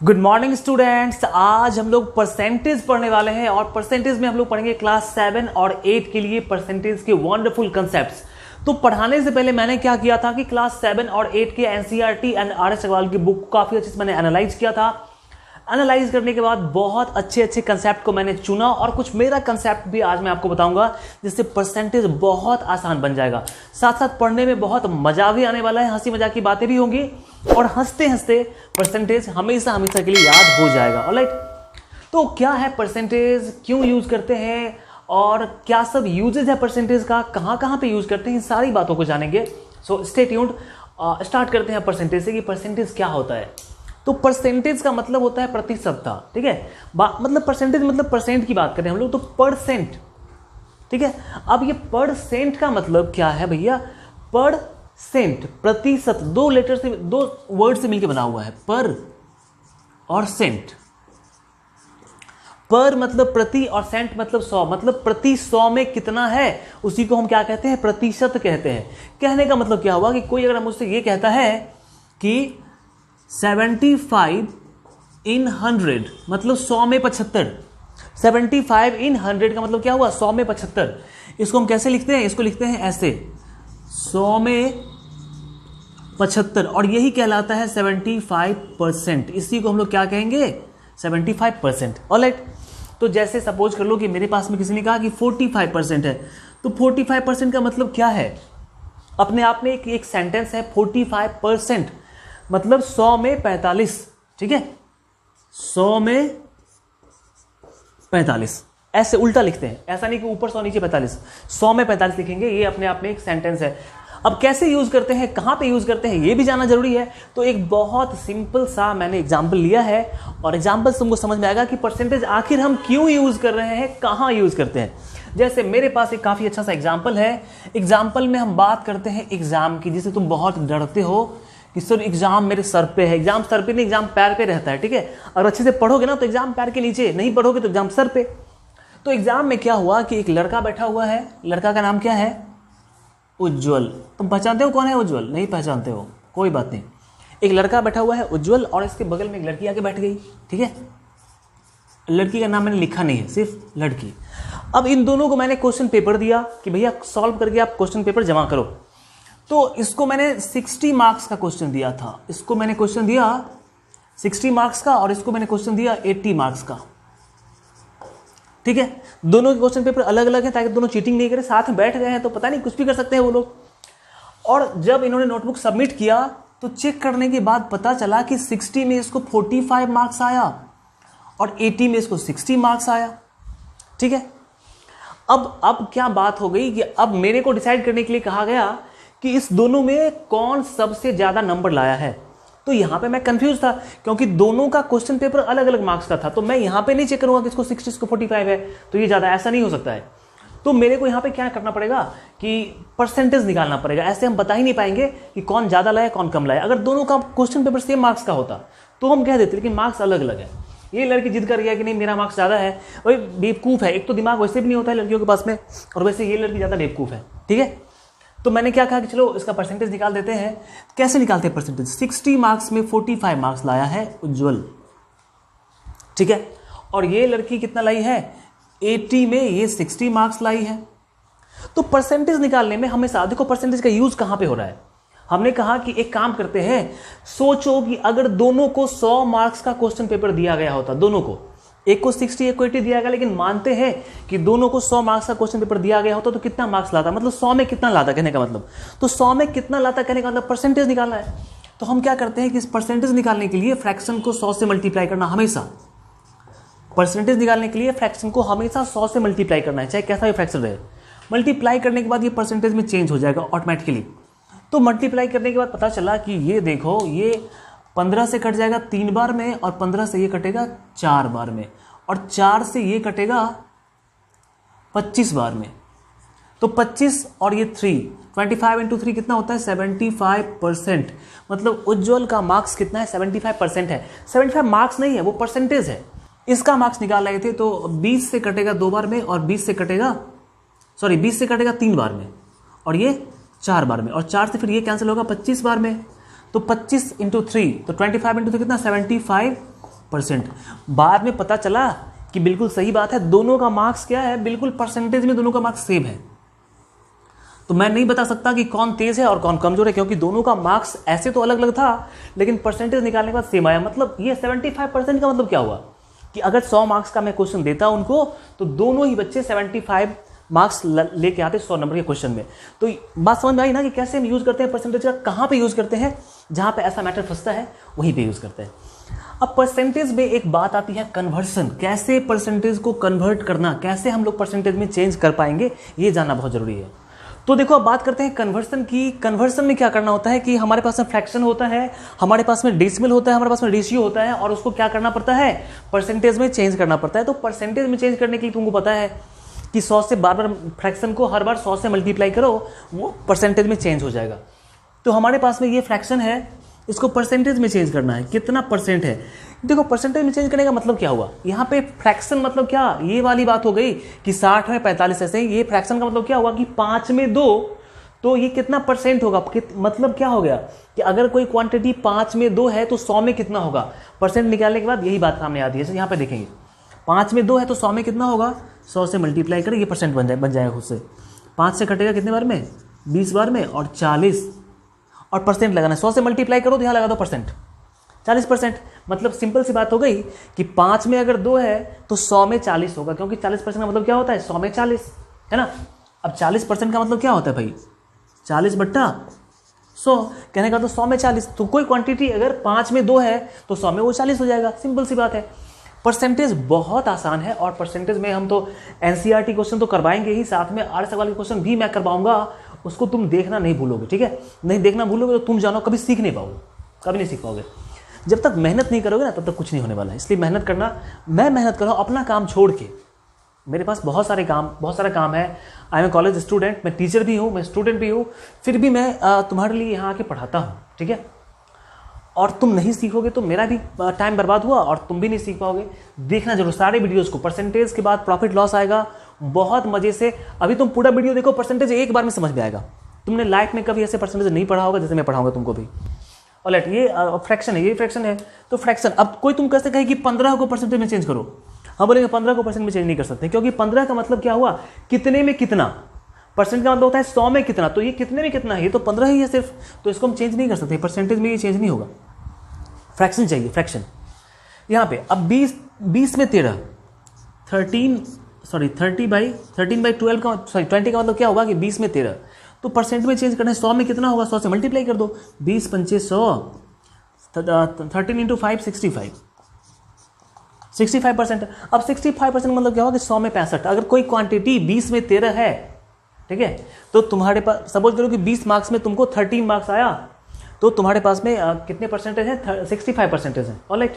Good morning students. आज हम लोग परसेंटेज पढ़ने वाले हैं और परसेंटेज में हम लोग पढ़ेंगे क्लास 7 और 8 के लिए परसेंटेज के वंडरफुल कंसेप्ट्स। तो पढ़ाने से पहले मैंने क्या किया था कि क्लास 7 और 8 के एनसीईआरटी एंड आर.एस. अग्रवाल की बुक को काफी अच्छे से मैंने एनालाइज किया था। एनालाइज करने के बाद बहुत अच्छे कंसेप्ट को मैंने चुना और कुछ मेरा कंसेप्ट भी आज मैं आपको बताऊंगा, जिससे परसेंटेज बहुत आसान बन जाएगा। साथ साथ पढ़ने में बहुत मजा भी आने वाला है, हंसी मजाक की बातें भी होंगी और हंसते हंसते परसेंटेज हमेशा के लिए याद हो जाएगा। ऑलराइट, तो क्या है परसेंटेज, क्यों यूज करते हैं और क्या सब यूजेज है परसेंटेज का, कहाँ पे यूज करते हैं, इन सारी बातों को जानेंगे। So stay tuned. स्टार्ट करते हैं परसेंटेज से कि परसेंटेज क्या होता है। तो परसेंटेज का मतलब होता है प्रतिशतता, ठीक है। मतलब परसेंटेज मतलब परसेंट की बात करें हम लोग तो परसेंट, ठीक है। अब ये परसेंट का मतलब क्या है भैया? परसेंट प्रतिशत, दो लेटर से, दो वर्ड से मिलकर बना हुआ है, पर और सेंट। पर मतलब प्रति और सेंट मतलब 100, मतलब प्रति 100 में कितना है उसी को हम क्या कहते हैं? प्रतिशत कहते हैं। कहने का मतलब क्या हुआ कि कोई अगर मुझसे ये कहता है कि 75 in 100 मतलब 100 में 75, 75 in 100 का मतलब क्या हुआ? 100 में 75। इसको हम कैसे लिखते हैं? इसको लिखते हैं ऐसे, 100 में 75, और यही कहलाता है 75%। इसी को हम लोग क्या कहेंगे? 75%। ऑलराइट, तो जैसे सपोज कर लो कि मेरे पास में किसी ने कहा कि 45% है, तो 45% का मतलब क्या है? अपने आप में एक सेंटेंस है 45%, मतलब 100 में 45, ठीक है। 100 में 45 ऐसे उल्टा लिखते हैं, ऐसा नहीं कि ऊपर 100 नीचे 45, 100 में 45 लिखेंगे। ये अपने आप में एक सेंटेंस है। अब कैसे यूज करते हैं, कहां पे यूज करते हैं, ये भी जानना जरूरी है। तो एक बहुत सिंपल सा मैंने एग्जांपल लिया है और एग्जांपल से तुमको समझ में आएगा कि परसेंटेज आखिर हम क्यों यूज कर रहे हैं, कहां यूज करते हैं। जैसे मेरे पास एक काफी अच्छा सा एग्जाम्पल है। एग्जाम्पल में हम बात करते हैं एग्जाम की, जिसे तुम बहुत डरते हो कि सर एग्जाम मेरे सर पे है। एग्जाम सर पे नहीं, एग्जाम पैर पे रहता है, ठीक है। अगर अच्छे से पढ़ोगे ना तो एग्जाम पैर के नीचे, नहीं पढ़ोगे तो एग्जाम सर पे। तो एग्जाम में क्या हुआ कि एक लड़का बैठा हुआ है, लड़का का नाम क्या है? उज्जवल। तुम पहचानते हो कौन है उज्जवल? नहीं पहचानते हो, कोई बात नहीं। एक लड़का बैठा हुआ है उज्जवल और इसके बगल में एक लड़की आके बैठ गई, ठीक है। लड़की का नाम मैंने लिखा नहीं है, सिर्फ लड़की। अब इन दोनों को मैंने क्वेश्चन पेपर दिया कि भैया सॉल्व करके आप क्वेश्चन पेपर जमा करो। तो इसको मैंने 60 मार्क्स का क्वेश्चन दिया था, इसको मैंने क्वेश्चन दिया 60 मार्क्स का और इसको मैंने क्वेश्चन दिया 80 मार्क्स का, ठीक है। दोनों के क्वेश्चन पेपर अलग अलग हैं ताकि दोनों चीटिंग नहीं करें। साथ में बैठ गए हैं तो पता नहीं कुछ भी कर सकते हैं वो लोग। और जब इन्होंने नोटबुक सबमिट किया तो चेक करने के बाद पता चला कि 60 में इसको 45 मार्क्स आया और 80 में इसको 60 मार्क्स आया, ठीक है। अब क्या बात हो गई कि अब मेरे को डिसाइड करने के लिए कहा गया कि इस दोनों में कौन सबसे ज्यादा नंबर लाया है। तो यहां पे मैं कंफ्यूज था क्योंकि दोनों का क्वेश्चन पेपर अलग अलग मार्क्स का था। तो मैं यहां पे नहीं चेक करूंगा कि इसको 60 इसको 45 है तो ये ज्यादा, ऐसा नहीं हो सकता है। तो मेरे को यहां पे क्या करना पड़ेगा कि परसेंटेज निकालना पड़ेगा। ऐसे हम बता ही नहीं पाएंगे कि कौन ज्यादा लाया कौन कम लाया। अगर दोनों का क्वेश्चन पेपर सेम मार्क्स का होता तो हम कह देते, लेकिन मार्क्स अलग अलग है। ये लड़की जिद कर रही है कि नहीं मेरा मार्क्स ज्यादा है, वही बेवकूफ है। एक तो दिमाग वैसे भी नहीं होता है लड़कियों के पास में, और वैसे ये लड़की ज्यादा बेवकूफ है, ठीक है। तो मैंने क्या कहा कि चलो इसका परसेंटेज निकाल देते हैं। कैसे निकालते हैं परसेंटेज? 60 मार्क्स में 45 मार्क्स लाया है उज्जवल, ठीक है। और ये लड़की कितना लाई है? 80 में ये 60 मार्क्स लाई है। तो परसेंटेज निकालने में हमेशा देखो परसेंटेज का यूज कहां पे हो रहा है। हमने कहा कि एक काम करते हैं, सोचो कि अगर दोनों को 100 मार्क्स का क्वेश्चन पेपर दिया गया होता, दोनों को, एक को 60 एक को 80 दिया गया, लेकिन मानते हैं कि दोनों को 100 मार्क्स का क्वेश्चन पेपर दिया गया होता तो कितना मार्क्स लाता? मतलब 100 में कितना लाता कहने का मतलब। तो 100 में कितना लाता कहने का मतलब परसेंटेज निकालना है। तो हम क्या करते हैं कि इस परसेंटेज निकालने के लिए फ्रैक्शन को 100 से मल्टीप्लाई करना, हमेशा परसेंटेज निकालने के लिए फ्रैक्शन को हमेशा 100 से मल्टीप्लाई करना है, चाहे कैसा भी फ्रैक्शन रहे। मल्टीप्लाई करने के बाद ये परसेंटेज में चेंज हो जाएगा ऑटोमेटिकली। तो मल्टीप्लाई करने के बाद पता चला कि ये देखो, ये 15 से कट जाएगा 3 बार में और 15 से ये कटेगा 4 बार में और 4 से ये कटेगा 25 बार में। तो 25 और ये 3, 25 इंटू 3 कितना होता है? 75%। मतलब उज्जवल का मार्क्स कितना है? 75% है। 75 मार्क्स नहीं है, वो परसेंटेज है। इसका मार्क्स निकाल रहे थे तो 20 से कटेगा 2 बार में और 20 से कटेगा 3 बार में और ये 4 बार में, और 4 से फिर ये कैंसिल होगा 25 बार में। तो 25 इंटू 3 तो 25 इंटू 3 कितना? 75 परसेंट। बाद में पता चला कि बिल्कुल सही बात है, दोनों का मार्क्स क्या है, बिल्कुल परसेंटेज में दोनों का मार्क्स सेम है। तो मैं नहीं बता सकता कि कौन तेज है और कौन कमजोर है, क्योंकि दोनों का मार्क्स ऐसे तो अलग अलग था, लेकिन परसेंटेज निकालने के बाद सेम आया। मतलब ये 75% का मतलब क्या हुआ कि अगर 100 मार्क्स का मैं क्वेश्चन देता उनको, तो दोनों ही बच्चे 75 मार्क्स लेके आते 100 नंबर के क्वेश्चन में। तो बात समझ में आई ना कि कैसे हम यूज करते हैं परसेंटेज का, कहाँ पे यूज करते हैं, जहाँ पे ऐसा मैटर फंसता है वहीं पे यूज करते हैं। अब परसेंटेज में एक बात आती है कन्वर्सन, कैसे परसेंटेज को कन्वर्ट करना, कैसे हम लोग परसेंटेज में चेंज कर पाएंगे, ये जानना बहुत जरूरी है। तो देखो अब बात करते हैं कन्वर्सन की। कन्वर्सन में क्या करना होता है कि हमारे पास में फ्रैक्शन होता है, हमारे पास में डेसिमल होता है, हमारे पास में रेशियो होता है, और उसको क्या करना पड़ता है, परसेंटेज में चेंज करना पड़ता है। तो परसेंटेज में चेंज करने के लिए तुमको पता है कि 100 से बार बार फ्रैक्शन को हर बार 100 से मल्टीप्लाई करो, वो परसेंटेज में चेंज हो जाएगा। तो हमारे पास में ये फ्रैक्शन है, इसको परसेंटेज में चेंज करना है, कितना परसेंट है। देखो परसेंटेज में चेंज करने का मतलब क्या हुआ, यहाँ पे फ्रैक्शन मतलब क्या, ये वाली बात हो गई कि 60 में 45 ऐसे ही। ये फ्रैक्शन का मतलब क्या हुआ कि 5 में 2, तो ये कितना परसेंट होगा, मतलब क्या हो गया कि अगर कोई क्वांटिटी 5 में 2 है तो 100 में कितना होगा। परसेंट निकालने के बाद यही बात सामने आती है। यहाँ पे देखेंगे 5 में 2 है तो 100 में कितना होगा, 100 से मल्टीप्लाई करें, ये परसेंट बन जाएगा खुद से। 5 से कटेगा कितने बार में, 20 बार में, और 40, और परसेंट लगाना है। 100 से मल्टीप्लाई करो तो यहाँ लगा दो परसेंट, 40%। मतलब सिंपल सी बात हो गई कि 5 में अगर 2 है तो 100 में 40 होगा, क्योंकि 40% का मतलब क्या होता है, 100 में 40, है ना। अब 40% का मतलब क्या होता है भाई, 40 बट्टा 100, कहने का तो 100 में 40। तो कोई क्वांटिटी अगर 5 में 2 है तो 100 में वो 40 हो जाएगा, सिंपल सी बात है। परसेंटेज बहुत आसान है, और परसेंटेज में हम तो एनसीईआरटी क्वेश्चन तो करवाएंगे ही, साथ में 8 सवाल के क्वेश्चन भी मैं करवाऊंगा, उसको तुम देखना नहीं भूलोगे, ठीक है। नहीं देखना भूलोगे तो तुम जानो कभी सीख नहीं पाओगे, कभी नहीं सीख पाओगे। जब तक मेहनत नहीं करोगे ना तब तक कुछ नहीं होने वाला है। इसलिए मेहनत करना, मैं मेहनत कर रहा हूँ अपना काम छोड़ के, मेरे पास बहुत सारा काम है। I am a college student, मैं टीचर भी हूँ, मैं स्टूडेंट भी हूँ, फिर भी मैं तुम्हारे लिए यहाँ आके पढ़ाता हूँ, ठीक है। और तुम नहीं सीखोगे तो मेरा भी टाइम बर्बाद हुआ और तुम भी नहीं सीख पाओगे। देखना जरूर सारे वीडियोस को। परसेंटेज के बाद प्रॉफिट लॉस आएगा बहुत मजे से। अभी तुम पूरा वीडियो देखो, परसेंटेज एक बार में समझ में आएगा। तुमने लाइफ में कभी ऐसे परसेंटेज नहीं पढ़ा होगा जैसे मैं पढ़ाऊंगा तुमको भी। ऑलराइट, ये फ्रैक्शन है, ये फ्रैक्शन है तो फ्रैक्शन। अब कोई तुम कैसे कहे कि 15 को परसेंटेज में चेंज करो, हम बोलेंगे 15 को परसेंट में चेंज नहीं कर सकते, क्योंकि 15 का मतलब क्या हुआ, कितने में कितना। परसेंट का मतलब होता है 100 में कितना, तो ये कितने में कितना है, ये तो 15 ही है सिर्फ, तो इसको हम चेंज नहीं कर सकते, परसेंटेज में ये चेंज नहीं होगा। फ्रैक्शन चाहिए, फ्रैक्शन। यहाँ पे अब 20 में 13, 13 बाई 12 का 20 का मतलब क्या होगा कि 20 में 13, तो परसेंट में चेंज करना है। 100 में कितना होगा, 100 से मल्टीप्लाई कर दो, 20 पंचे 100, 13 इंटू 5 65%। अब 65% मतलब क्या होगा कि 100 में 65। अगर कोई क्वांटिटी 20 में 13 है, ठीक है, तो तुम्हारे पास सपोज करो कि 20 मार्क्स में तुमको 13 मार्क्स आया, तो तुम्हारे पास में कितने परसेंटेज है, 65% है। ऑलराइट,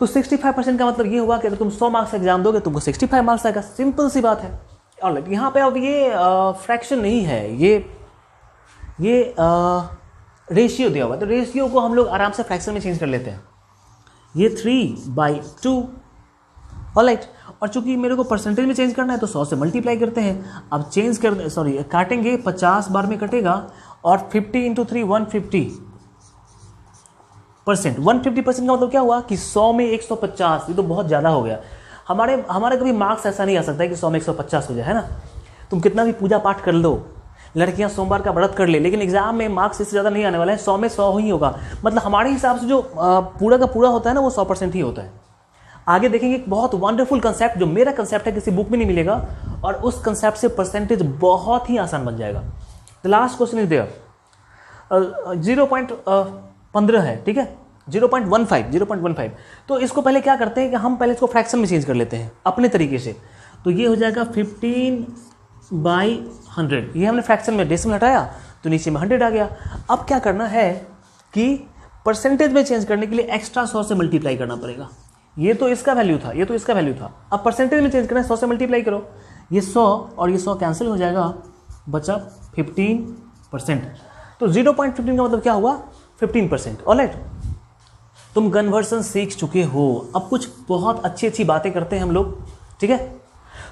तो 65% का मतलब ये हुआ कि अगर तुम 100 मार्क्स एग्जाम दोगे तुमको 65 मार्क्स आएगा, सिंपल सी बात है। ऑलराइट, यहाँ पे अब ये फ्रैक्शन नहीं है, ये रेशियो दिया हुआ है, तो रेशियो को हम लोग आराम से फ्रैक्शन में चेंज कर लेते हैं। ये 3/2। ऑलराइट, और चूंकि मेरे को परसेंटेज में चेंज करना है तो 100 से मल्टीप्लाई करते हैं। अब चेंज कर काटेंगे, 50 बार में कटेगा, और 50 इंटू 3 150%। 150% का मतलब क्या हुआ कि 100 में 150, ये तो बहुत ज़्यादा हो गया। हमारे कभी मार्क्स ऐसा नहीं आ सकता है कि 100 में 150 हो जाए, है ना। तुम कितना भी पूजा पाठ कर लो, लड़कियां सोमवार का व्रत कर ले, लेकिन एग्जाम में मार्क्स इससे ज़्यादा नहीं आने वाला है, 100 में 100 ही होगा। मतलब हमारे हिसाब से जो पूरा का पूरा होता है ना, वो 100% ही होता है। आगे देखेंगे एक बहुत वंडरफुल कंसेप्ट, जो मेरा कंसेप्ट है, किसी बुक में नहीं मिलेगा, और उस कंसेप्ट से परसेंटेज बहुत ही आसान बन जाएगा। The last question is there, 0.15 है, ठीक है, 0.15। तो इसको पहले क्या करते हैं कि हम पहले इसको फ्रैक्शन में चेंज कर लेते हैं अपने तरीके से। तो ये हो जाएगा 15/100। ये हमने फ्रैक्शन में डेसिमल हटाया तो नीचे में 100 आ गया। अब क्या करना है कि परसेंटेज में चेंज करने के लिए एक्स्ट्रा 100 से मल्टीप्लाई करना पड़ेगा। ये तो इसका वैल्यू था, ये तो इसका वैल्यू था। अब परसेंटेज में चेंज करना है, 100 से मल्टीप्लाई करो, ये 100 और ये 100 कैंसिल हो जाएगा, बचा 15%। तो 0.15 का मतलब क्या हुआ, 15%। ऑलराइट, तुम कन्वर्सन सीख चुके हो। अब कुछ बहुत अच्छी अच्छी बातें करते हैं हम लोग, ठीक है।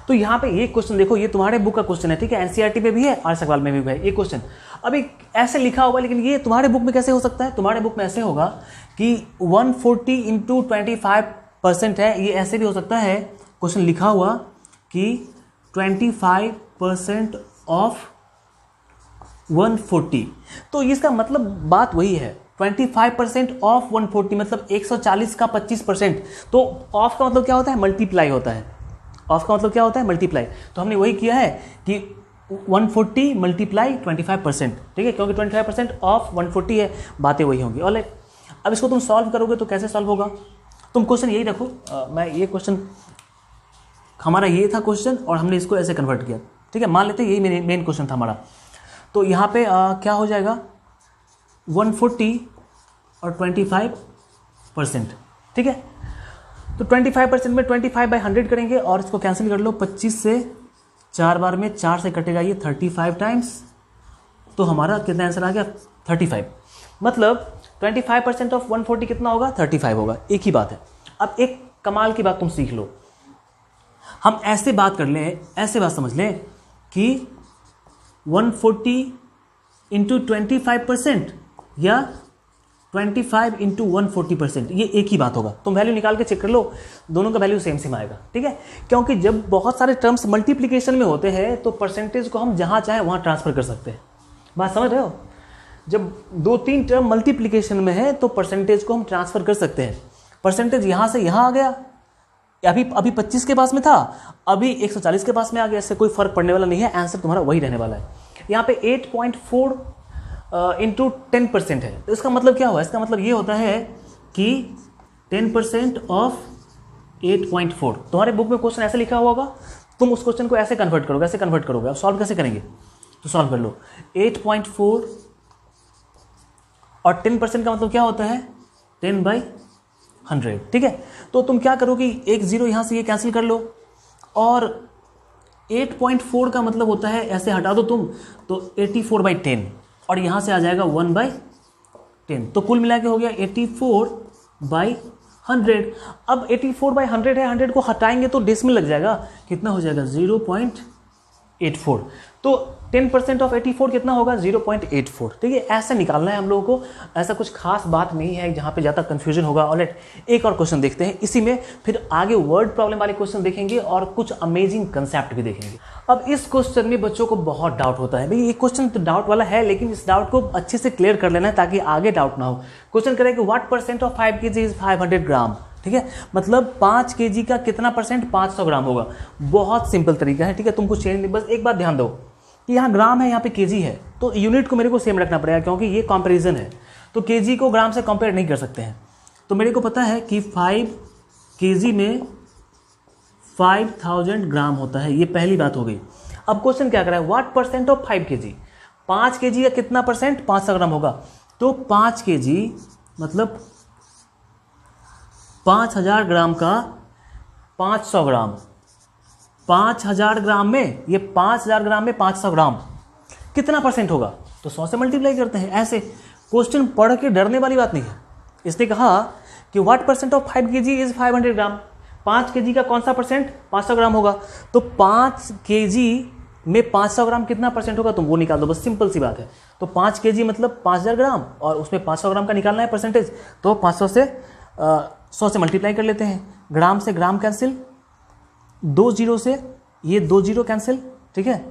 तो यहाँ पे ये क्वेश्चन देखो, ये तुम्हारे बुक का क्वेश्चन है, ठीक है, एनसीईआरटी में भी है और सवाल में भी है ये क्वेश्चन। अभी ऐसे लिखा होगा, लेकिन ये तुम्हारे बुक में कैसे हो सकता है, तुम्हारे बुक में ऐसे होगा कि 140 इंटू 25% है, ये ऐसे भी हो सकता है क्वेश्चन लिखा हुआ कि 25% ऑफ 140, तो इसका मतलब बात वही है 25% ऑफ 140 मतलब 140 का 25%, तो ऑफ का मतलब क्या होता है, मल्टीप्लाई होता है। ऑफ का मतलब क्या होता है, मल्टीप्लाई। तो हमने वही किया है कि 140 मल्टीप्लाई 25%, ठीक है, क्योंकि 25% ऑफ 140 है, बातें वही होंगी। ऑलराइट, अब इसको तुम सॉल्व करोगे तो कैसे सॉल्व होगा, तुम क्वेश्चन यही रखो, मैं ये क्वेश्चन हमारा ये था क्वेश्चन और हमने इसको ऐसे कन्वर्ट किया, ठीक है, मान लेते हैं यही मेन क्वेश्चन था हमारा। तो यहाँ पे क्या हो जाएगा 140 और 25%, ठीक है। तो 25% में 25/100 करेंगे और इसको कैंसिल कर लो, 25 से 4 बार में 4 से कटेगा ये 35 टाइम्स, तो हमारा कितना आंसर आ गया 35। मतलब 25% ऑफ 140 कितना होगा, 35 होगा। एक ही बात है। अब एक कमाल की बात तुम सीख लो, हम ऐसे बात कर लें, ऐसे बात समझ लें कि 140 इंटू 25% या 25 इंटू 140%, ये एक ही बात होगा। तुम वैल्यू निकाल के चेक कर लो, दोनों का वैल्यू सेम सेम आएगा, ठीक है। क्योंकि जब बहुत सारे टर्म्स मल्टीप्लिकेशन में होते हैं तो परसेंटेज को हम जहाँ चाहे वहाँ ट्रांसफर कर सकते हैं। बात समझ रहे हो, जब 2-3 टर्म मल्टीप्लिकेशन में है तो परसेंटेज को हम ट्रांसफर कर सकते हैं। परसेंटेज यहाँ से यहाँ आ गया, अभी 25 के पास में था, अभी 140 के पास में आ गया, इससे कोई फर्क पड़ने वाला नहीं है, आंसर तुम्हारा वही रहने वाला है। यहाँ पे 8.4 इंटू 10% है, तो इसका मतलब क्या हुआ, इसका मतलब ये होता है कि 10% ऑफ 8.4। तुम्हारे बुक में क्वेश्चन ऐसे लिखा हुआ होगा, तुम उस क्वेश्चन को ऐसे कन्वर्ट करोगे, ऐसे कन्वर्ट करोगे। अब सॉल्व कैसे करेंगे, तो सॉल्व कर लो। 8.4 और 10% का मतलब क्या होता है 10/100, ठीक है। तो तुम क्या करोगे, एक जीरो यहाँ से ये कैंसिल कर लो, और 8.4 का मतलब होता है, ऐसे हटा दो तुम, तो 84/10, और यहाँ से आ जाएगा 1/10, तो कुल मिला के हो गया 84/100। अब 84/100 है, 100 को हटाएंगे तो डेसिमल लग जाएगा, कितना हो जाएगा 0.84, तो 10% ऑफ 84 कितना होगा 0.84, ठीक है। ऐसा निकालना है हम लोगों को, ऐसा कुछ खास बात नहीं है जहाँ पे ज़्यादा कंफ्यूजन होगा। ऑलराइट, एक और क्वेश्चन देखते हैं, इसी में फिर आगे वर्ड प्रॉब्लम वाले क्वेश्चन देखेंगे और कुछ अमेजिंग कंसेप्ट भी देखेंगे। अब इस क्वेश्चन में बच्चों को बहुत डाउट होता है, भाई ये क्वेश्चन तो डाउट वाला है, लेकिन इस डाउट को अच्छे से क्लियर कर लेना है ताकि आगे डाउट ना हो। क्वेश्चन करेगा व्हाट % ऑफ 5 kg इज 500 ग्राम, ठीक है, मतलब 5 kg का कितना परसेंट 500 ग्राम होगा। बहुत सिंपल तरीका है, ठीक है, तुमको चेंज नहीं, बस एक बात ध्यान दो कि यहाँ ग्राम है, यहाँ पे केजी है, तो यूनिट को मेरे को सेम रखना पड़ेगा क्योंकि ये कंपैरिजन है, तो केजी को ग्राम से कंपेयर नहीं कर सकते हैं। तो मेरे को पता है कि 5 kg में 5000 ग्राम होता है, ये पहली बात हो गई। अब क्वेश्चन क्या कर रहा है, व्हाट % ऑफ 5 kg, 5 kg का कितना परसेंट 500 ग्राम होगा, तो 5 kg मतलब 5000 ग्राम का 500 ग्राम, 5000 ग्राम में, ये 5000 ग्राम में 500 ग्राम कितना परसेंट होगा, तो 100 से मल्टीप्लाई करते हैं। ऐसे क्वेश्चन पढ़ के डरने वाली बात नहीं है। इसने कहा कि what % of 5 kg is 500 gram, 5 kg का कौन सा परसेंट 500 ग्राम होगा, तो 5 kg में 500 ग्राम कितना परसेंट होगा, तुम वो निकाल दो, बस सिंपल सी बात है। तो 5 kg मतलब 5000 ग्राम और उसमें 500 ग्राम का निकालना है परसेंटेज, तो 500 से 100 से मल्टीप्लाई कर लेते हैं। ग्राम से ग्राम कैंसिल, 2 जीरो से ये 2 जीरो कैंसिल, ठीक है,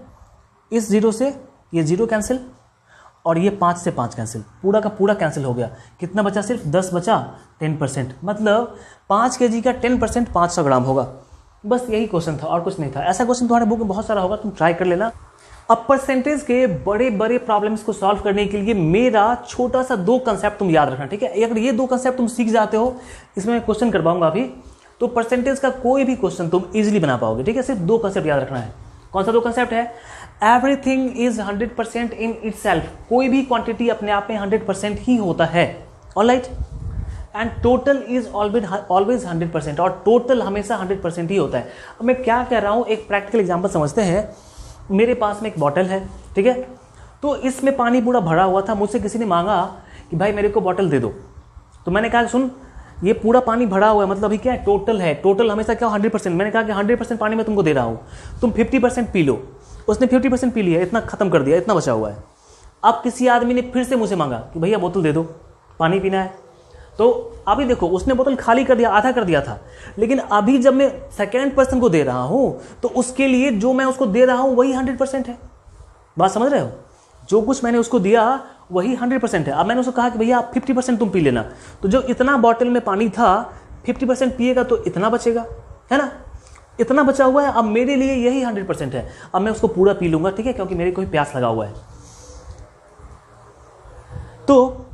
इस जीरो से ये जीरो कैंसिल, और ये 5 से 5 कैंसिल, पूरा का पूरा कैंसिल हो गया। कितना बचा, सिर्फ 10 बचा, 10%, मतलब 5 kg का 10% 500 ग्राम होगा। बस यही क्वेश्चन था और कुछ नहीं था। ऐसा क्वेश्चन तुम्हारे बुक में बहुत सारा होगा, तुम ट्राई कर लेना। अब परसेंटेज के बड़े बड़े प्रॉब्लम्स को सॉल्व करने के लिए मेरा छोटा सा 2 कंसेप्ट तुम याद रखना, ठीक है। अगर ये 2 कंसेप्ट तुम सीख जाते हो, इसमें मैं क्वेश्चन कर पाऊंगा अभी, तो परसेंटेज का कोई भी क्वेश्चन तुम इजीली बना पाओगे, ठीक है। सिर्फ 2 कंसेप्ट याद रखना है। कौन सा 2 कंसेप्ट है, एवरीथिंग इज 100% इन इटसेल्फ, कोई भी क्वांटिटी अपने आप में 100% ही होता है, alright, and total is always 100%, और टोटल हमेशा 100% ही होता है। अब मैं क्या कह रहा हूँ, एक प्रैक्टिकल एग्जांपल समझते हैं। मेरे पास में एक बॉटल है, ठीक है, तो इसमें पानी पूरा भरा हुआ था, मुझसे किसी ने मांगा कि भाई मेरे को बॉटल दे दो, तो मैंने कहा सुन ये पूरा पानी भरा हुआ है, मतलब अभी क्या है, टोटल है, टोटल हमेशा क्या 100%, मैंने कहा कि 100% पानी मैं तुमको दे रहा हूँ, तुम 50% पी लो। उसने 50% पी लिया, इतना खत्म कर दिया, इतना बचा हुआ है। अब किसी आदमी ने फिर से मुझे मांगा कि भैया बोतल दे दो, पानी पीना है, तो अभी देखो उसने बोतल खाली कर दिया, आधा कर दिया था, लेकिन अभी जब मैं सेकेंड पर्सन को दे रहा हूं तो उसके लिए जो मैं उसको दे रहा हूं वही 100% है। बात समझ रहे हो? जो कुछ मैंने उसको दिया वही 100% है। अब मैंने उसको कहा कि भैया आप 50% तुम पी लेना, तो जो इतना बॉटल में पानी था 50% पिएगा तो इतना बचेगा, है ना, इतना बचा हुआ है। अब मेरे लिए यही 100% है। अब मैं उसको पूरा पी लूंगा, ठीक है, क्योंकि मेरे को भी प्यास लगा हुआ है। तो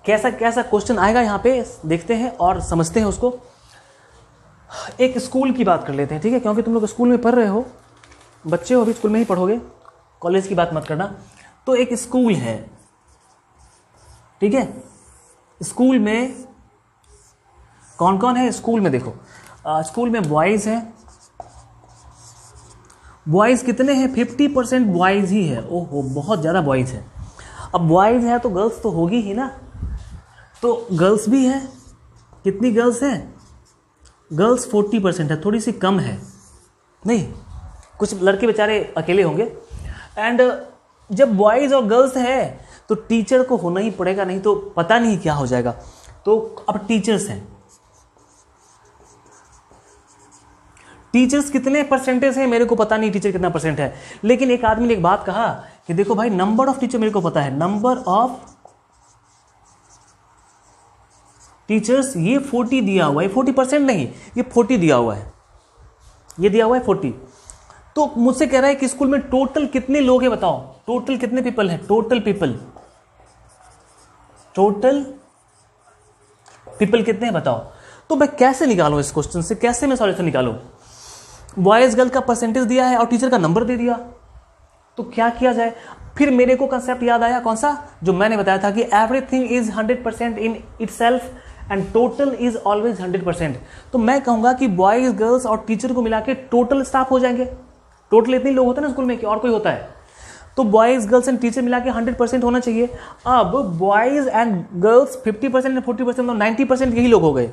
कैसा कैसा क्वेश्चन आएगा यहाँ पे देखते हैं और समझते हैं उसको। एक स्कूल की बात कर लेते हैं, ठीक है, क्योंकि तुम लोग स्कूल में पढ़ रहे हो, बच्चे हो, अभी स्कूल में ही पढ़ोगे, कॉलेज की बात मत करना। तो एक स्कूल है, ठीक है, स्कूल में कौन कौन है? स्कूल में देखो, स्कूल में बॉयज़ हैं। बॉयज़ कितने हैं? 50% बॉयज़ ही है। ओहो, बहुत ज़्यादा बॉयज़ है। अब बॉयज़ है तो गर्ल्स तो होगी ही ना, तो गर्ल्स भी है। कितनी गर्ल्स हैं? गर्ल्स 40% है, थोड़ी सी कम है, नहीं, कुछ लड़के बेचारे अकेले होंगे। एंड जब बॉयज़ और गर्ल्स है तो टीचर को होना ही पड़ेगा, नहीं तो पता नहीं क्या हो जाएगा। तो अब टीचर्स हैं, टीचर्स कितने परसेंटेज हैं मेरे को पता नहीं, टीचर कितना परसेंट है, लेकिन एक आदमी ने एक बात कहा कि देखो भाई नंबर ऑफ टीचर मेरे को पता है, नंबर ऑफ टीचर्स ये 40 दिया हुआ है, 40% नहीं, ये 40 दिया हुआ है, ये दिया हुआ है 40। तो मुझसे कह रहा है कि स्कूल में टोटल कितने लोग हैं बताओ, टोटल कितने पीपल हैं, टोटल पीपल कितने हैं बताओ। तो मैं कैसे निकालूं इस क्वेश्चन से, कैसे मैं सॉल्यूशन निकालूं? बॉयज गर्ल का परसेंटेज दिया है और टीचर का नंबर दे दिया, तो क्या किया जाए? फिर मेरे को कंसेप्ट याद आया, कौन सा? जो मैंने बताया था कि everything is 100% in itself and total is always 100%। तो मैं कहूंगा कि बॉयज गर्ल्स और टीचर को मिला के टोटल स्टाफ हो जाएंगे। टोटल इतने लोग होते हैं ना स्कूल में कि और कोई होता है, तो बॉयज गर्ल्स एंड टीचर मिला के 100% होना चाहिए। अब बॉयज एंड गर्ल्स 50% एंड 40%, तो 90% यही लोग हो गए।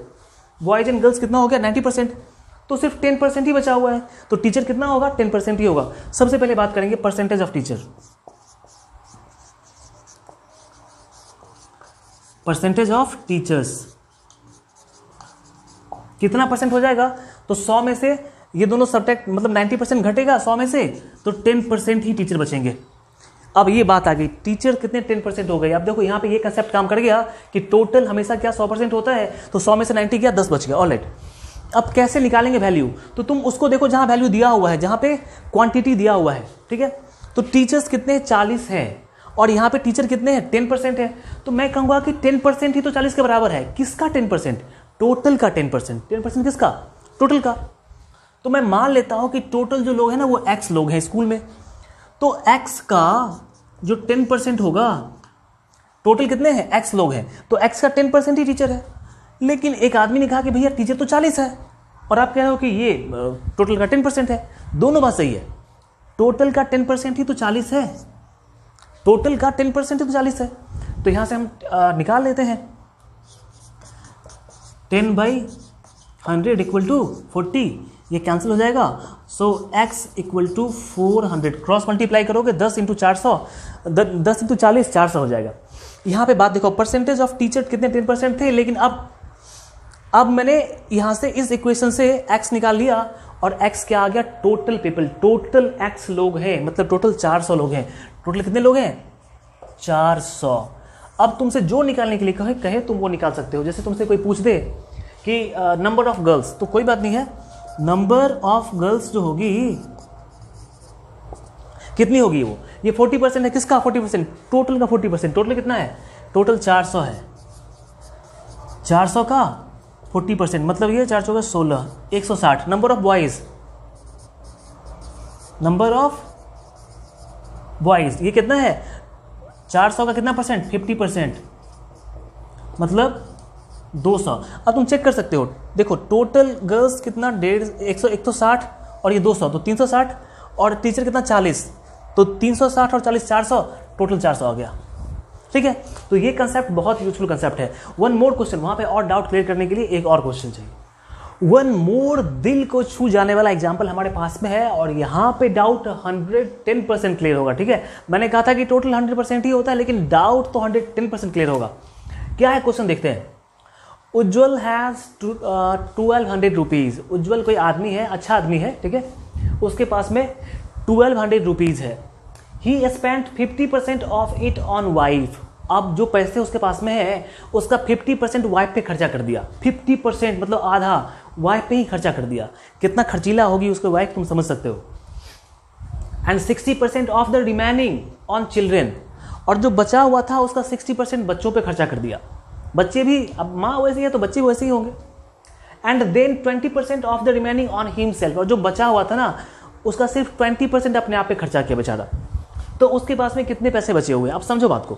बॉयज एंड गर्ल्स कितना हो गया? 90%, तो सिर्फ 10% ही बचा हुआ है। तो टीचर कितना होगा? 10% ही होगा। सबसे पहले बात करेंगे percentage of teacher. Percentage of teachers कितना परसेंट हो जाएगा? तो 100 में से ये दोनों सब्ट्रैक्ट, मतलब 90% घटेगा 100 में से, तो 10% ही टीचर बचेंगे। अब ये बात आ गई, टीचर कितने 10% हो गए। अब देखो यहाँ पे ये कंसेप्ट काम कर गया कि टोटल हमेशा क्या 100% होता है, तो 100 में से 90 गया, 10 बच गया। ऑलराइट, अब कैसे निकालेंगे वैल्यू? तो तुम उसको देखो जहां वैल्यू दिया हुआ है, जहां पे क्वांटिटी दिया हुआ है, ठीक है। तो टीचर्स कितने? 40 है, और यहाँ पे टीचर कितने हैं? 10% है। तो मैं कहूँगा कि 10% ही तो 40 के बराबर है। किसका 10%? टोटल का 10%। 10% किसका? टोटल का। तो मैं मान लेता हूँ कि टोटल जो लोग हैं ना वो x लोग हैं स्कूल में, तो x का जो 10% होगा, टोटल कितने हैं? x लोग हैं, तो x का 10% ही टीचर है। लेकिन एक आदमी ने कहा कि भैया टीचर तो 40 है, और आप कह रहे हो कि ये टोटल का 10% है। दोनों बात सही है, टोटल का 10% ही तो 40 है, टोटल का 10% ही तो 40 है। तो यहां से हम निकाल लेते हैं 10/100 इक्वल टू 40, ये कैंसिल हो जाएगा। So x equal to 400, cross multiply करोगे 10 × 400, 10 × 40, 400 हो जाएगा। यहाँ पे बात देखो, परसेंटेज ऑफ टीचर कितने? 10% थे, लेकिन अब मैंने यहाँ से इस इक्वेशन से x निकाल लिया, और x क्या आ गया? टोटल पीपल, टोटल x लोग हैं, मतलब टोटल 400 लोग हैं। टोटल कितने लोग हैं? 400। अब तुमसे जो निकालने के लिए कहे तुम वो निकाल सकते हो। जैसे तुमसे कोई पूछ दे कि नंबर ऑफ गर्ल्स, तो कोई बात नहीं है, नंबर ऑफ गर्ल्स जो होगी कितनी होगी? वो ये 40% है। किसका 40%? टोटल का 40%। टोटल कितना है? टोटल 400 है, 400 का 40%, मतलब ये 400 का 16, 160। Number of boys, number of boys ये कितना है? 400 का कितना परसेंट? 50%, मतलब 200। अब तुम चेक कर सकते हो, देखो टोटल गर्ल्स कितना? 160, और ये 200, तो 360, और टीचर कितना? 40, तो 360 और 40, 400, टोटल 400 आ गया। ठीक है, तो ये कंसेप्ट बहुत यूजफुल कंसेप्ट है। वन मोर क्वेश्चन, वहां पे और डाउट क्लियर करने के लिए एक और क्वेश्चन चाहिए। वन मोर दिल को छू जाने वाला एग्जाम्पल हमारे पास में है, और यहाँ पे डाउट 110% क्लियर होगा। ठीक है, मैंने कहा था कि टोटल 100% ही होता है, लेकिन डाउट तो 110% क्लियर होगा। क्या है क्वेश्चन? देखते हैं। उज्ज्वल हैज़ 1200 रुपीज़। उज्ज्वल कोई आदमी है, अच्छा आदमी है, ठीक है, उसके पास में 1200 रुपीज़ है। ही spent 50% of it on wife. अब जो पैसे उसके पास में है उसका 50% वाइफ पे खर्चा कर दिया। 50% मतलब आधा वाइफ पे ही खर्चा कर दिया। कितना खर्चीला होगी उसकी वाइफ, तुम समझ सकते हो। And 60% of the remaining on children. और जो बचा हुआ था उसका 60% बच्चों पे खर्चा कर दिया। बच्चे भी, अब माँ वैसी है तो बच्चे भी वैसे ही होंगे। And then 20% of the remaining on himself. और जो बचा हुआ था ना उसका सिर्फ 20% अपने आप पे खर्चा किया बेचारा। तो उसके पास में कितने पैसे बचे हुए? आप समझो बात को।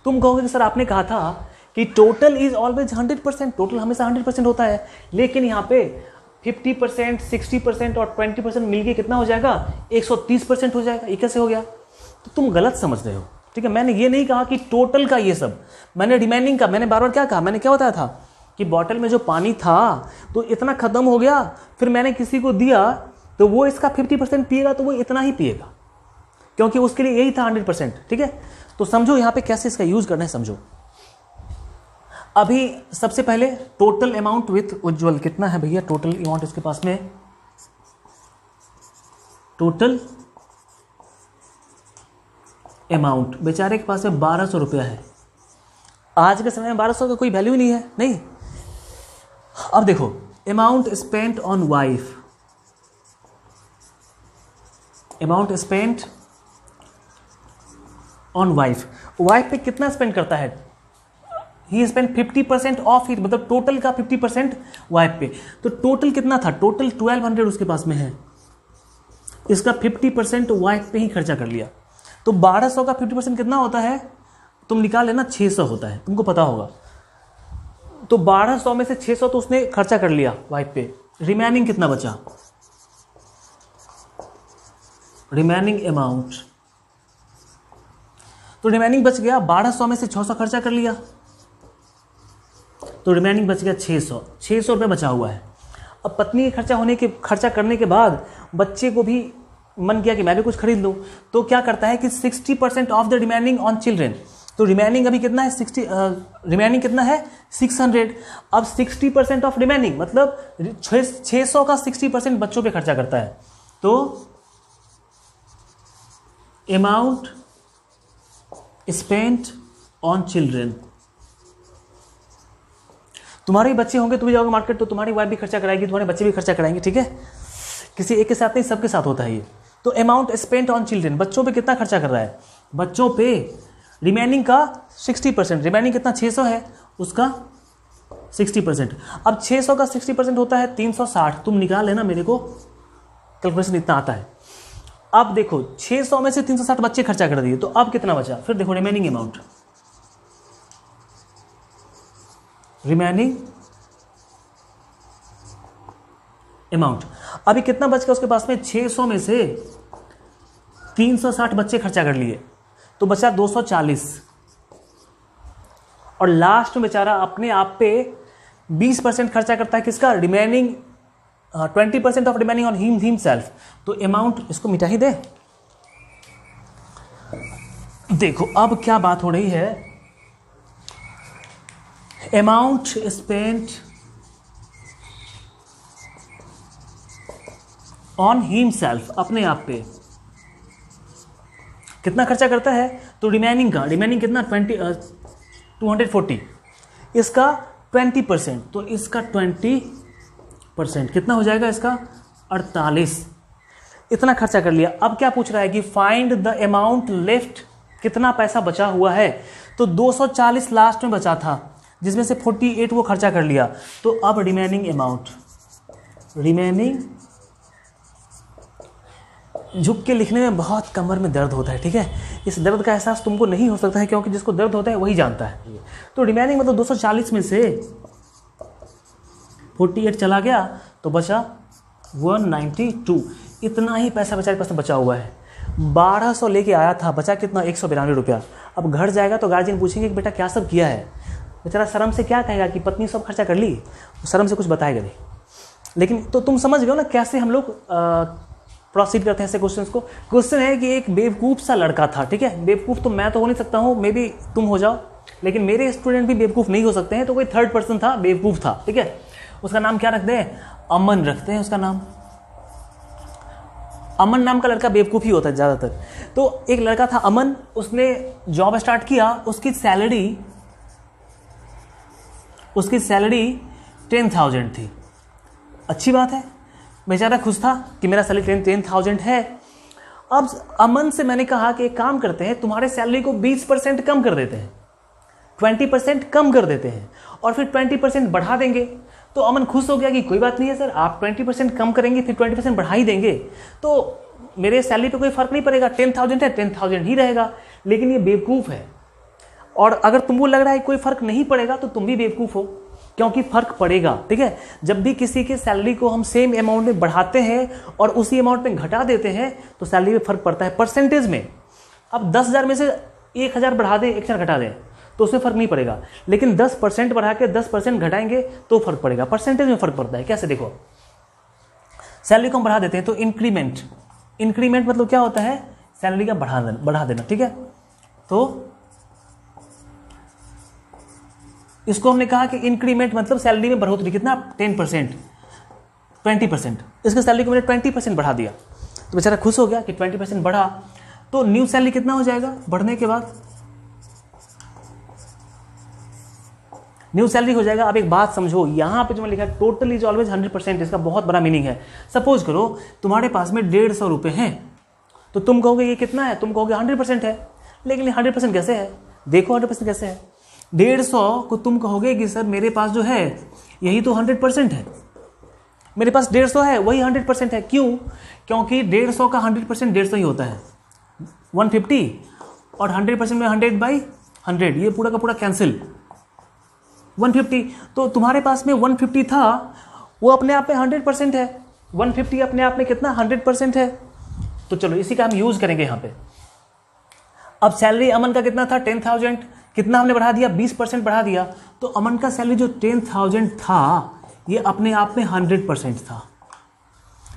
तुम कहोगे कि सर आपने कहा था कि टोटल इज ऑलवेज 100%, टोटल हमेशा 100% होता है, लेकिन यहाँ पे 50%, 60% और 20% मिलके कितना हो जाएगा? 130% हो जाएगा। ये कैसे हो गया? तो तुम गलत समझ रहे हो, ठीक है। मैंने ये नहीं कहा कि टोटल का ये सब, मैंने रिमेनिंग का, मैंने बार बार क्या कहा, मैंने क्या बताया था कि बॉटल में जो पानी था तो इतना खत्म हो गया, फिर मैंने किसी को दिया तो वो इसका 50% पिएगा तो वो इतना ही पिएगा, क्योंकि उसके लिए यही था 100%, ठीक है। तो समझो यहाँ पे कैसे इसका यूज करना है, समझो। अभी सबसे पहले टोटल अमाउंट विथ उज्ज्वल कितना है भैया? टोटल अमाउंट इसके पास में, टोटल अमाउंट बेचारे के पास में 1200 रुपया है। आज के समय में 1200 का कोई वैल्यू ही नहीं है, नहीं। अब देखो, amount spent on wife, amount spent on wife. Wife पे कितना स्पेंड करता है? ही स्पेंड 50% ऑफ इट, मतलब टोटल का 50% वाइफ पे। तो टोटल कितना था? टोटल 1200 उसके पास में है, इसका 50% वाइफ पे ही खर्चा कर लिया। तो 1200 का 50% कितना होता है? तुम निकाल लेना, 600 होता है, तुमको पता होगा। तो 1200 में से 600 तो उसने खर्चा कर लिया वाइफ पे। रिमेनिंग कितना बचा? रिमेनिंग अमाउंट, तो रिमेनिंग बच गया 1200 में से 600 खर्चा कर लिया, तो रिमेनिंग बच गया 600। 600 रुपये बचा हुआ है। अब पत्नी के खर्चा करने के बाद बच्चे को भी मन किया कि मैं भी कुछ खरीद लूँ, तो क्या करता है कि 60% of the remaining on children. तो रिमेनिंग अभी कितना है? रिमेनिंग कितना है? 600। अब 60% ऑफ रिमेनिंग मतलब 600 का 60% बच्चों पे खर्चा करता है। तो अमाउंट स्पेंट ऑन चिल्ड्रेन। तुम्हारे बच्चे होंगे, तुम भी जाओगे मार्केट तो तुम्हारी वाइफ भी खर्चा कराएगी, तुम्हारे बच्चे भी खर्चा कराएंगे, ठीक है। किसी एक के साथ नहीं, सबके साथ होता है ये। तो अमाउंट स्पेंट ऑन चिल्ड्रेन, बच्चों पे कितना खर्चा कर रहा है? बच्चों पे रिमेनिंग का 60%, रिमेनिंग कितना? 600 है, उसका 60%। अब 600 का 60% होता है 360। तुम निकाल लेना, मेरे को कैलकुलेशन इतना आता है। अब देखो 600 में से 360 बच्चे खर्चा कर दिए, तो अब कितना बचा? फिर देखो रिमेनिंग अमाउंट, रिमेनिंग अमाउंट अभी कितना बच गया उसके पास में? 600 में से 360 बच्चे खर्चा कर लिए, तो बचा 240। और लास्ट में बेचारा अपने आप पे 20% खर्चा करता है, किसका? Remaining 20% of remaining on him self. तो अमाउंट इसको मिटा ही दे। देखो अब क्या बात हो रही है, amount spent on him self, अपने आप पे कितना खर्चा करता है? तो रिमेनिंग का, रिमेनिंग कितना? 240, इसका 20%, तो इसका 20% कितना हो जाएगा? इसका 48। इतना खर्चा कर लिया। अब क्या पूछ रहा है कि फाइंड द अमाउंट लेफ्ट, कितना पैसा बचा हुआ है? तो 240 लास्ट में बचा था, जिसमें से 48 वो खर्चा कर लिया। तो अब रिमेनिंग अमाउंट, रिमेनिंग, झुक के लिखने में बहुत कमर में दर्द होता है, ठीक है। इस दर्द का एहसास तुमको नहीं हो सकता है, क्योंकि जिसको दर्द होता है वही जानता है। तो रिमेनिंग मतलब 240 में से 48 चला गया तो बचा 192। इतना ही पैसा बेचारे पास बचा हुआ है। 1200 लेके आया था, बचा कितना? 192 रुपया। अब घर जाएगा तो गार्जियन पूछेंगे कि बेटा क्या सब किया है। बेचारा शर्म से क्या कहेगा कि पत्नी सब खर्चा कर ली, शर्म से कुछ बताएगा नहीं। लेकिन तो तुम समझ गए हो ना कैसे हम लोग प्रोसीड करते हैं ऐसे क्वेश्चंस को। क्वेश्चन है कि एक बेवकूफ़ सा लड़का था, ठीक है। बेवकूफ़ तो मैं तो हो नहीं सकता हूँ, मे बी तुम हो जाओ, लेकिन मेरे स्टूडेंट भी बेवकूफ़ नहीं हो सकते हैं, तो कोई थर्ड पर्सन था, बेवकूफ़ था, ठीक है। उसका नाम क्या रखते हैं? अमन रखते हैं उसका नाम। अमन नाम का लड़का बेवकूफ़ ही होता है ज़्यादातर। तो एक लड़का था अमन, उसने जॉब स्टार्ट किया, उसकी सैलरी 10,000 थी। अच्छी बात है, बेचारा खुश था कि मेरा सैलरी 10,000 है। अब अमन से मैंने कहा कि एक काम करते हैं, तुम्हारे सैलरी को 20% कम कर देते हैं, 20% कम कर देते हैं और फिर 20% बढ़ा देंगे। तो अमन खुश हो गया कि कोई बात नहीं है सर, आप 20% कम करेंगे फिर 20% बढ़ा ही देंगे, तो मेरे सैलरी पे कोई फर्क नहीं पड़ेगा, 10,000 है 10,000 ही रहेगा। लेकिन ये बेवकूफ़ है, और अगर तुमको लग रहा है कोई फर्क नहीं पड़ेगा तो तुम भी बेवकूफ़ हो, क्योंकि फर्क पड़ेगा, ठीक है। जब भी किसी के सैलरी को हम सेम अमाउंट में बढ़ाते हैं और उसी अमाउंट में घटा देते हैं तो सैलरी में फर्क पड़ता है परसेंटेज में। अब 10,000 में से 1,000 बढ़ा दे, 1,000 घटा दें तो उसमें फर्क नहीं पड़ेगा, लेकिन 10% बढ़ा के 10% घटाएंगे तो फर्क पड़ेगा, परसेंटेज में फर्क पड़ता है। कैसे? देखो, सैलरी को हम बढ़ा देते हैं तो इंक्रीमेंट मतलब क्या होता है? सैलरी का बढ़ा देना, ठीक है। तो इसको हमने कहा कि इंक्रीमेंट मतलब सैलरी में बढ़ोतरी, कितना? 10%, 20%। इसके सैलरी को मैंने 20% बढ़ा दिया तो बेचारा खुश हो गया कि 20% बढ़ा। तो न्यू सैलरी कितना हो जाएगा बढ़ने के बाद? न्यू सैलरी हो जाएगा। अब एक बात समझो, यहाँ पे जो मैं लिखा है टोटल इज ऑलवेज 100%, इसका बहुत बड़ा मीनिंग है। सपोज करो तुम्हारे पास में 150 रुपये हैं, तो तुम कहोगे ये कितना है? तुम कहोगे 100% है। लेकिन 100% कैसे है? देखो 100% कैसे है। 150 को तुम कहोगे कि सर मेरे पास जो है यही तो 100% है, मेरे पास 150 है वही 100% है। क्यों? क्योंकि 150 का 100% 150 ही होता है, 150, और 100% में 100/100, ये पूरा का पूरा कैंसिल, 150। तो तुम्हारे पास में 150 था, वो अपने आप में 100% है। 150 अपने आप में कितना? 100% है। तो चलो इसी का हम यूज करेंगे यहाँ पे। अब सैलरी अमन का कितना था? 10,000। कितना हमने बढ़ा दिया? 20% बढ़ा दिया। तो अमन का सैलरी जो 10,000 था ये अपने आप में 100% था,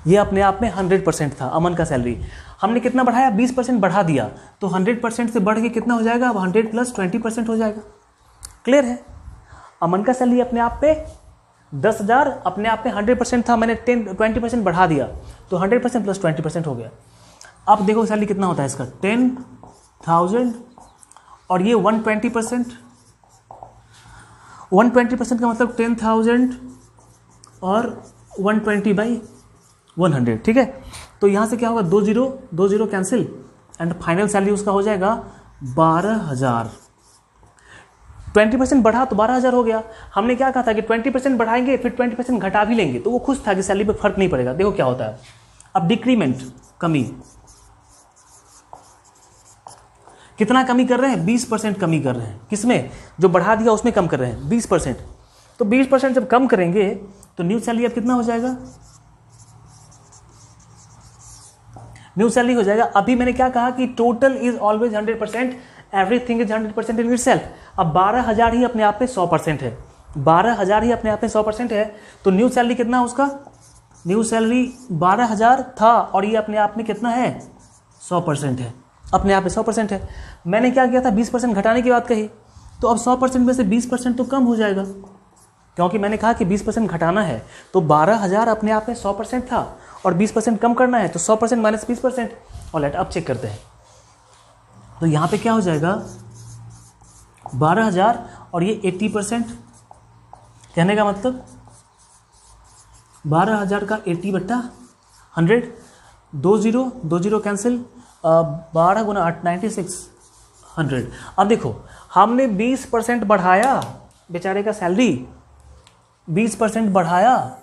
ये अपने आप में 100% था अमन का सैलरी। हमने कितना बढ़ाया? 20% बढ़ा दिया, तो 100% से बढ़ के कितना हो जाएगा? अब 100 + 20% हो जाएगा। क्लियर है? अमन का सैलरी अपने आप पे 10,000 अपने आप में 100% था, मैंने 20% बढ़ा दिया तो 100% + 20% हो गया। अब देखो सैलरी कितना होता है इसका? 10,000 और ये 120%। 120% का मतलब 10,000 और 120/100, ठीक है। तो यहाँ से क्या होगा? 2 0 कैंसिल, एंड फाइनल सैलरी उसका हो जाएगा 12,000। 20% बढ़ा तो 12,000 हो गया। हमने क्या कहा था कि 20% बढ़ाएंगे फिर 20% घटा भी लेंगे, तो वो खुश था कि सैलरी पे फर्क नहीं पड़ेगा। देखो क्या होता है। अब डिक्रीमेंट, कमी, कितना कमी कर रहे हैं? 20% कमी कर रहे हैं। किसमें? जो बढ़ा दिया उसमें कम कर रहे हैं 20%। तो 20% जब कम करेंगे तो न्यू सैलरी अब कितना हो जाएगा? न्यू सैलरी हो जाएगा। अभी मैंने क्या कहा कि total is always 100%, everything is 100% in itself. अब 12,000 ही अपने आप में 100% है, 12,000 ही अपने आप में 100% है। तो न्यू सैलरी कितना उसका? न्यू सैलरी 12,000 था और ये अपने आप में कितना है? 100% है, अपने आप में 100% है। मैंने क्या किया था? 20% घटाने की बात कही, तो अब 100% में से 20% तो कम हो जाएगा, क्योंकि मैंने कहा कि 20% घटाना है। तो 12,000 अपने आप में 100% था और 20% कम करना है, तो 100% - 20%। और लेट अब चेक करते हैं। तो यहाँ पे क्या हो जाएगा? 12,000 और ये 80%, कहने का मतलब 12,000 का 80/100, 2 0 कैंसिल, 12 × 8 9600। अब देखो हमने 20% बढ़ाया बेचारे का सैलरी, 20% बढ़ाया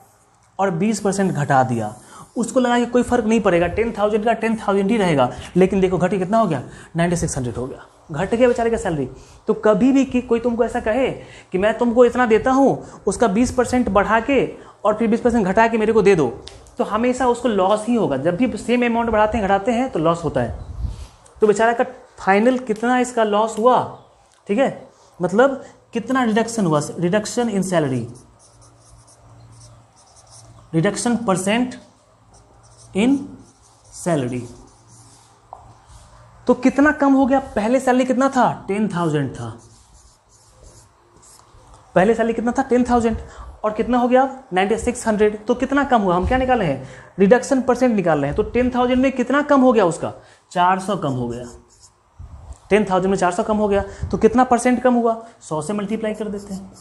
और 20% घटा दिया। उसको लगा कि कोई फर्क नहीं पड़ेगा, 10,000 का 10,000 ही रहेगा। लेकिन देखो घटी कितना हो गया? 9600 हो गया, घट गया बेचारे का सैलरी। तो कभी भी कि कोई तुमको ऐसा कहे कि मैं तुमको इतना देता हूँ, उसका 20% बढ़ा के और फिर 20% घटा के मेरे को दे दो, तो हमेशा उसको लॉस ही होगा। जब भी सेम अमाउंट बढ़ाते हैं घटाते हैं तो लॉस होता है। तो बेचारा का फाइनल कितना इसका लॉस हुआ? ठीक है, मतलब कितना रिडक्शन हुआ? Reduction in salary, reduction % in salary. तो कितना कम हो गया? पहले सैलरी कितना था? 10,000 था, पहले सैलरी कितना था 10,000 और कितना हो गया अब 9600, तो कितना कम हुआ, हम क्या निकाल रहे हैं, रिडक्शन परसेंट निकाल रहे हैं। तो 10,000 में कितना कम हो गया उसका, 400 कम हो गया। 10,000 में 400 कम हो गया तो कितना परसेंट कम हुआ, 100 से मल्टीप्लाई कर देते हैं।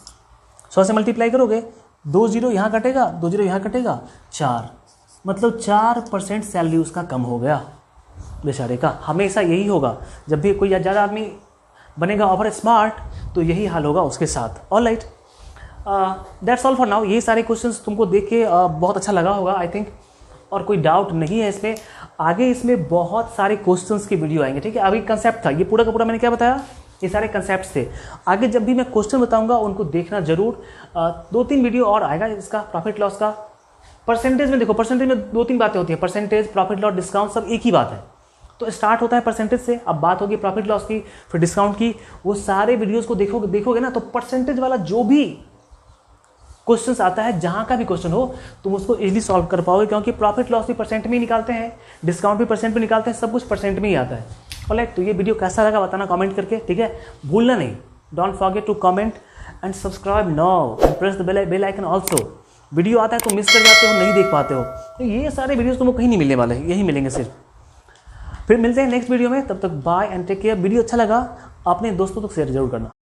100 से मल्टीप्लाई करोगे, 2 जीरो यहाँ कटेगा, 2 जीरो यहाँ कटेगा, 4, मतलब 4% सैलरी उसका कम हो गया बेचारे का। हमेशा यही होगा, जब भी कोई ज़्यादा आदमी बनेगा ओवर स्मार्ट तो यही हाल होगा उसके साथ। All right, that's all for now. ये सारे क्वेश्चंस तुमको देख के बहुत अच्छा लगा होगा आई थिंक, और कोई डाउट नहीं है इसमें। आगे इसमें बहुत सारे क्वेश्चंस की वीडियो आएंगे, ठीक है। अभी कंसेप्ट था, ये पूरा का पूरा मैंने क्या बताया, ये सारे कंसेप्ट थे। आगे जब भी मैं क्वेश्चन बताऊंगा उनको देखना जरूर। 2-3 वीडियो और आएगा इसका, प्रॉफिट लॉस का। परसेंटेज में देखो, परसेंटेज में 2-3 बातें होती हैं, परसेंटेज, प्रॉफिट लॉस, डिस्काउंट, सब एक ही बात है। तो स्टार्ट होता है परसेंटेज से, अब बात होगी प्रॉफिट लॉस की, फिर डिस्काउंट की। वो सारे वीडियोस को देखोगे ना, तो परसेंटेज वाला जो भी क्वेश्चंस आता है, जहां का भी क्वेश्चन हो, तुम उसको इजीली सॉल्व कर पाओगे, क्योंकि प्रॉफिट लॉस भी परसेंट में ही निकालते हैं, डिस्काउंट भी परसेंट में निकालते हैं, सब कुछ परसेंट में ही आता है। ऑलराइट, तो ये वीडियो कैसा लगा बताना कमेंट करके, ठीक है। भूलना नहीं, don't forget to comment and subscribe now and press the bell icon also. Video आता है तो मिस कर जाते हो, नहीं देख पाते हो, तो ये सारे वीडियोस तुमको कहीं नहीं मिलने वाले, यही मिलेंगे सिर्फ। फिर मिलते हैं नेक्स्ट वीडियो में, तब तक bye and take care. Video अच्छा लगा अपने दोस्तों तक शेयर जरूर करना।